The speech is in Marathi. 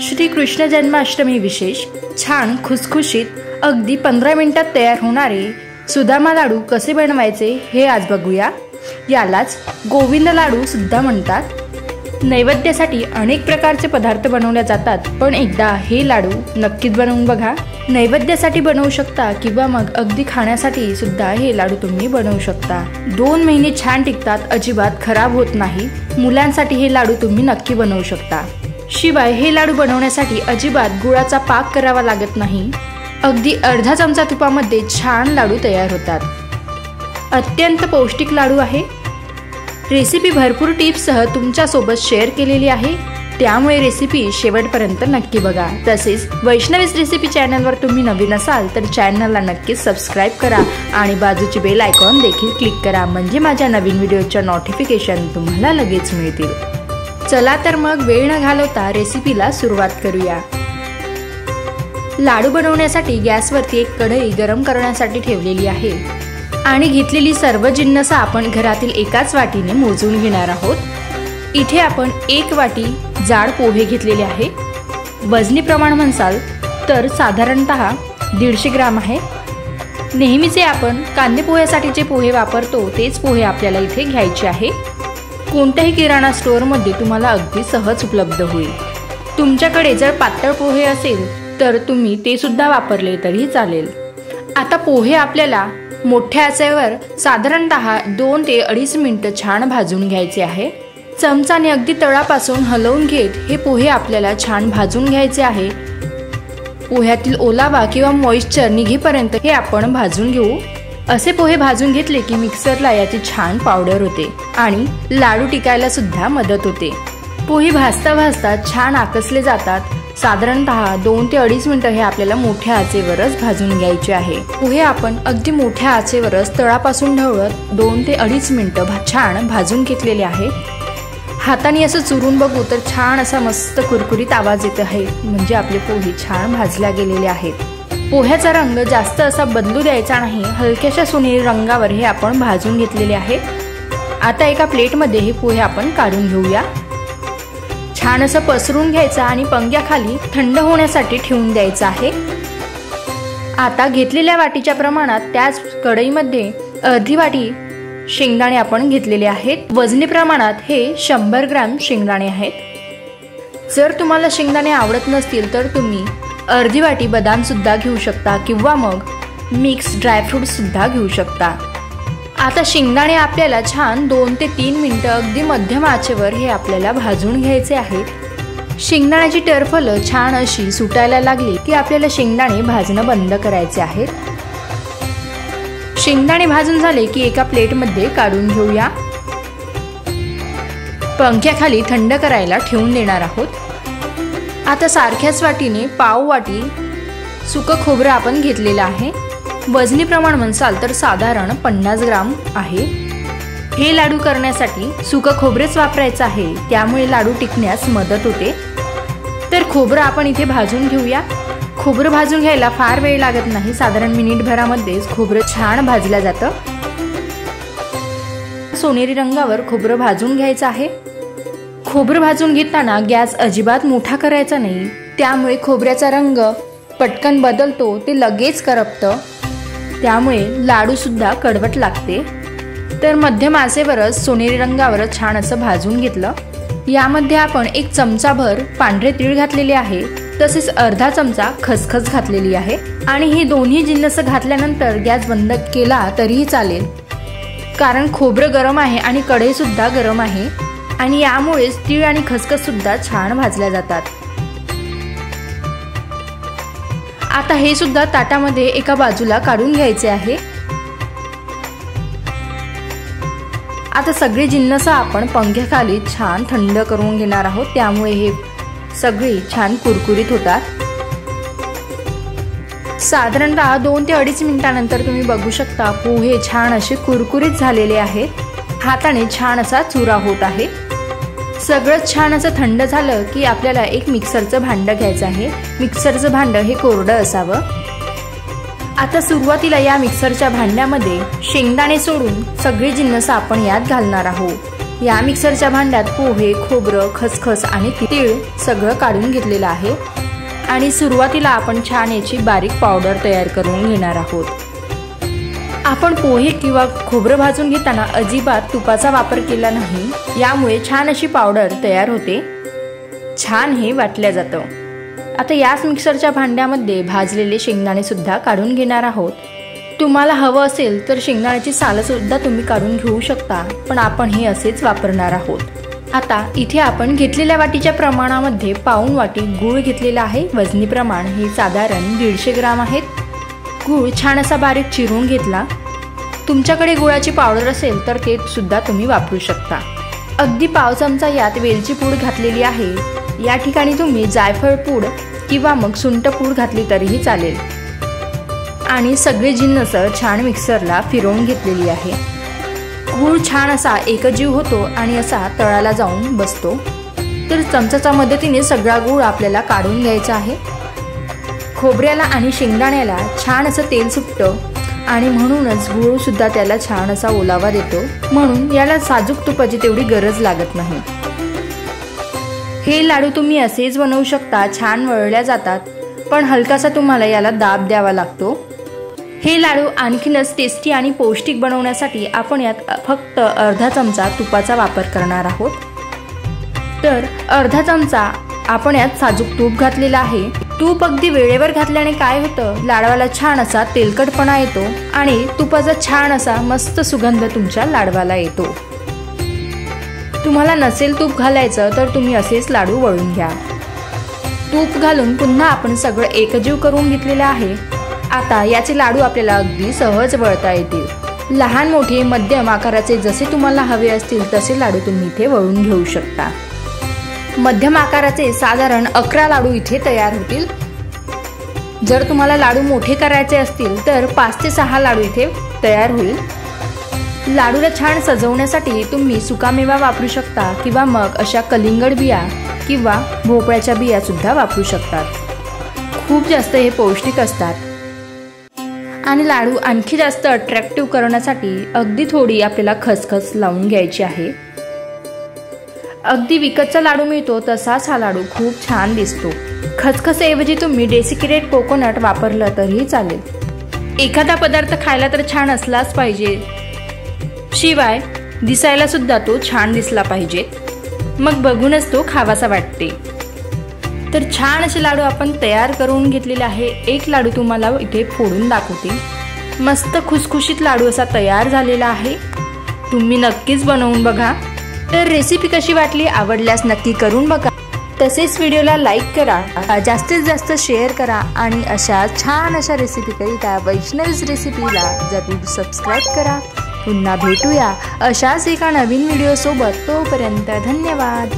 श्री कृष्ण जन्माष्टमी विशेष छान खुसखुशीत अगदी 15 मिनिटात तयार होणारे सुदामा लाडू कसे बनवायचे हे आज बघूया। यालाच गोविंद लाडू सुद्धा म्हणतात। नैवेद्यासाठी अनेक प्रकारचे पदार्थ बनवले जातात, पण एकदा हे लाडू नक्कीच बनवून बघा। नैवेद्यासाठी बनवू शकता किंवा मग अगदी खाण्यासाठी सुद्धा हे लाडू तुम्ही बनवू शकता। 2 महिने छान टिकतात, अजिबात खराब होत नाही। मुलांसाठी हे लाडू तुम्ही नक्की बनवू शकता। शिवाय हे लाडू बनवण्यासाठी अजिबात गुळाचा पाक करावा लागत नाही। अगदी अर्धा चमचा तुपामध्ये छान लाडू तयार होतात। अत्यंत पौष्टिक लाडू आहे। रेसिपी भरपूर टिप्ससह तुमच्या सोबत शेअर केलेली आहे, त्यामुळे रेसिपी शेवटपर्यंत नक्की बघा। तसेच वैष्णवीज रेसिपी चॅनलवर तुम्ही नवीन असाल तर चॅनलला नक्कीच सबस्क्राइब करा आणि बाजूची बेल आयकॉन देखील क्लिक करा, म्हणजे माझ्या नवीन व्हिडिओच्या नोटिफिकेशन तुम्हाला लगेच मिळतील। चला तर मग वेळ न घालवता रेसिपीला सुरुवात करूया। लाडू बनवण्यासाठी गॅसवरती एक कढई गरम करण्यासाठी ठेवलेली आहे आणि घेतलेली सर्व जिन्नस आपण घरातील एकाच वाटीने मोजून घेणार आहोत। इथे आपण 1 वाटी जाड पोहे घेतलेले आहे। वजनी प्रमाण म्हणसाल तर साधारणतः 150 ग्राम आहे। नेहमीचे आपण कांदे पोह्यासाठी जे पोहे वापरतो तेच पोहे आपल्याला इथे घ्यायचे आहे। कोणत्याही किराणा स्टोअरमध्ये तुम्हाला अगदी सहज उपलब्ध होईल। तुमच्याकडे जर पातळ पोहे असेल तर तुम्ही ते सुद्धा वापरले तरी चालेल। आता पोहे आपल्याला मोठ्या आचेवर साधारणतः 2 ते 2.5 मिनिटे छान भाजून घ्यायचे आहे। चमचाने अगदी तळापासून हलवून घेत हे पोहे आपल्याला छान भाजून घ्यायचे आहे। पोह्यातील ओलावा किंवा मॉइश्चर निघेपर्यंत हे आपण भाजून घेऊ। असे पोहे भाजून घेतले की मिक्सरला याची छान पावडर होते आणि लाडू टिकायला सुद्धा मदत होते। पोहे भाजता भाजता छान आकसले जातात। साधारणतः 2 ते 2.5 मिनिटे हे आपल्याला मोठ्या आचेवरच भाजून घ्यायचे आहे। पोहे आपण अगदी मोठ्या आचेवरच तळापासून ढवळत 2 ते 2.5 मिनिटे छान भाजून घेतलेले आहे। हाताने असं चुरून बघू तर छान असा मस्त कुरकुरीत आवाज येत आहे, म्हणजे आपले पोहे छान भाजल्या गेलेले आहेत। पोह्याचा रंग जास्त असा बदलू द्यायचा नाही, हलक्याशा सोनेरी रंगावर हे आपण भाजून घेतलेले आहे। आता एका प्लेटमध्ये हे पोहे आपण काढून घेऊया। छान असं पसरून घ्यायचं आणि पंख्याखाली थंड होण्यासाठी ठेवून द्यायचं आहे। आता घेतलेल्या वाटीच्या प्रमाणात त्याच कढईमध्ये अर्धी वाटी शेंगदाणे आपण घेतलेले आहेत। वजनी प्रमाणात हे 100 ग्रॅम शेंगदाणे आहेत। जर तुम्हाला शेंगदाणे आवडत नसतील तर तुम्ही अर्धी वाटी बदाम सुद्धा घेऊ शकता किंवा मग मिक्स ड्रायफ्रूट सुद्धा घेऊ शकता। आता शेंगदाणे आपल्याला छान 2 ते 3 मिनिटे अगदी मध्यम आचेवर हे आपल्याला भाजून घ्यायचे आहेत। शेंगदाण्याची टरफलं छान अशी सुटायला लागली की आपल्याला शेंगदाणे भाजणं बंद करायचे आहेत। शेंगदाणे भाजून झाले की एका प्लेटमध्ये काढून घेऊया। पंख्याखाली थंड करायला ठेवून देणार आहोत। आता सारख्याच वाटीने पाव वाटी सुकं खोबरं आपण घेतलेलं आहे। वजनी प्रमाण म्हणसाल तर साधारण 50 ग्राम आहे। हे लाडू करण्यासाठी सुकं खोबरेच वापरायचं आहे, त्यामुळे लाडू टिकण्यास मदत होते। तर खोबरं आपण इथे भाजून घेऊया। खोबरं भाजून घ्यायला फार वेळ लागत नाही, साधारण मिनिटभरामध्येच खोबरं छान भाजलं जातं। सोनेरी रंगावर खोबरं भाजून घ्यायचं आहे। खोबरं भाजून घेताना गॅस अजिबात मोठा करायचा नाही, त्यामुळे खोबऱ्याचा रंग पटकन बदलतो, ते लगेच करपतं, त्यामुळे लाडू सुद्धा कडवट लागते। तर मध्यम आचेवरच सोनेरी रंगावर छान असं भाजून घेतलं। यामध्ये आपण 1 चमचाभर पांढरे तीळ घातलेले आहे, तसेच अर्धा चमचा खसखस घातलेली आहे आणि हे दोन्ही जिन्नस घातल्यानंतर गॅस बंद केला तरीही चालेल, कारण खोबरं गरम आहे आणि कढई सुद्धा गरम आहे आणि यामुळेच तीळ आणि खसखस सुद्धा छान भाजल्या जातात। आता हे सुद्धा ताटामध्ये एका बाजूला काढून घ्यायचे आहे। आता सगळे जिन्नस आपण पंख्याखाली छान थंड करून घेणार आहोत, त्यामुळे हे सगळे छान कुरकुरीत होतात। साधारणतः 2 ते 2.5 मिनिटांनंतर तुम्ही बघू शकता पोहे छान असे कुरकुरीत झालेले आहेत। हाताने छान असा चुरा होत आहे। सगळं छान असं थंड झालं की आपल्याला एक मिक्सरचं भांडं घ्यायचं आहे। मिक्सरचं भांडं हे कोरडं असावं। आता सुरुवातीला या मिक्सरच्या भांड्यामध्ये शेंगदाणे सोडून सगळे जिन्नस आपण यात घालणार आहोत। या मिक्सरच्या भांड्यात पोहे, खोबरं, खसखस आणि तीळ सगळं काढून घेतलेलं आहे आणि सुरुवातीला आपण छान याची बारीक पावडर तयार करून घेणार आहोत। आपण पोहे किंवा खोबरं भाजून घेताना अजिबात तुपाचा वापर केला नाही, यामुळे छान अशी पावडर तयार होते, छान हे वाटलं जातं। आता याच मिक्सरच्या भांड्यामध्ये भाजलेले शेंगदाणे सुद्धा काढून घेणार आहोत। तुम्हाला हवं असेल तर शेंगदाण्याची सालं सुद्धा तुम्ही काढून घेऊ शकता, पण आपण हे असेच वापरणार आहोत। आता इथे आपण घेतलेल्या वाटीच्या प्रमाणामध्ये पाऊण वाटी गूळ घेतलेला आहे। वजनी प्रमाण हे साधारण 150 ग्राम आहेत। गूळ छान असा बारीक चिरून घेतला। तुमच्याकडे गुळाची पावडर असेल तर ते सुद्धा तुम्ही वापरू शकता। अगदी पाव चमचा यात वेलची पूड घातलेली आहे। या ठिकाणी तुम्ही जायफळ पूड किंवा मग सुंठ पूड घातली तरीही चालेल आणि सगळे जिन्नस छान मिक्सरला फिरवून घेतलेली आहे। गूळ छान असा एकजीव होतो आणि असा तळाला जाऊन बसतो, तर चमचाच्या मदतीने सगळा गूळ आपल्याला काढून घ्यायचा आहे। खोबऱ्याला आणि शेंगदाण्याला छान असं तेल सुटतं आणि म्हणूनच गूळ सुद्धा त्याला छान असा ओलावा देतो, म्हणून याला साजूक तुपाची तेवढी गरज लागत नाही। हे लाडू तुम्ही असेच बनवू शकता, छान वळल्या जातात, पण हलकासा तुम्हाला याला दाब द्यावा लागतो। हे लाडू आणखीनच टेस्टी आणि पौष्टिक बनवण्यासाठी आपण यात फक्त अर्धा चमचा तुपाचा वापर करणार आहोत। तर अर्धा चमचा आपण यात साजूक तूप घातलेला आहे। तूप अगदी वेळेवर घातल्याने काय होतं, लाडवाला छान असा तेलकटपणा येतो आणि तुपाचा छान असा मस्त सुगंध तुमच्या लाडवाला येतो। तुम्हाला नसेल तूप घालायचं तर तुम्ही असेच लाडू वळून घ्या। तूप घालून पुन्हा आपण सगळं एकजीव करून घेतलेलं आहे। आता याचे लाडू आपल्याला अगदी सहज वळता येतील। लहान मोठे मध्यम आकाराचे जसे तुम्हाला हवे असतील तसे लाडू तुम्ही इथे वळून घेऊ शकता। मध्यम आकाराचे साधारण 11 लाडू इथे तयार होतील। जर तुम्हाला लाडू मोठे करायचे असतील तर 5 ते 6 लाडू इथे तयार होईल। लाडूला छान सजवण्यासाठी तुम्ही सुकामेवा वापरू शकता किंवा मग अशा कलिंगड बिया किंवा भोपळ्याच्या बिया सुद्धा वापरू शकतात। खूप जास्त हे पौष्टिक असतात आणि लाडू आणखी जास्त अट्रॅक्टिव्ह करण्यासाठी अगदी थोडी आपल्याला खसखस लावून घ्यायची आहे। अगदी विकतचा लाडू मिळतो तसाच हा लाडू खूप छान दिसतो। खसखसऐवजी तुम्ही डेसिकेटेड कोकोनट वापरलं तरीही चालेल। एखादा पदार्थ खायला तर छान असलाच पाहिजे, शिवाय दिसायला सुद्धा तो छान दिसला पाहिजे, मग बघूनच तो खावासा वाटते। तर छान असे लाडू आपण तयार करून घेतलेले आहे। एक लाडू तुम्हाला इथे फोडून दाखवते। मस्त खुसखुशीत लाडू असा तयार झालेला आहे। तुम्ही नक्कीच बनवून बघा। तर रेसिपी कशी वाटली, आवडल्यास नक्की करून बघा। तसेच व्हिडिओला लाईक करा, जास्तीत जास्त शेअर करा आणि अशा छान अशा रेसिपीकरिता वैष्णवीज रेसिपीला जरूर सबस्क्राईब करा। पुन्हा भेटूया अशाच एका नवीन व्हिडिओ सोबत, तोपर्यंत धन्यवाद।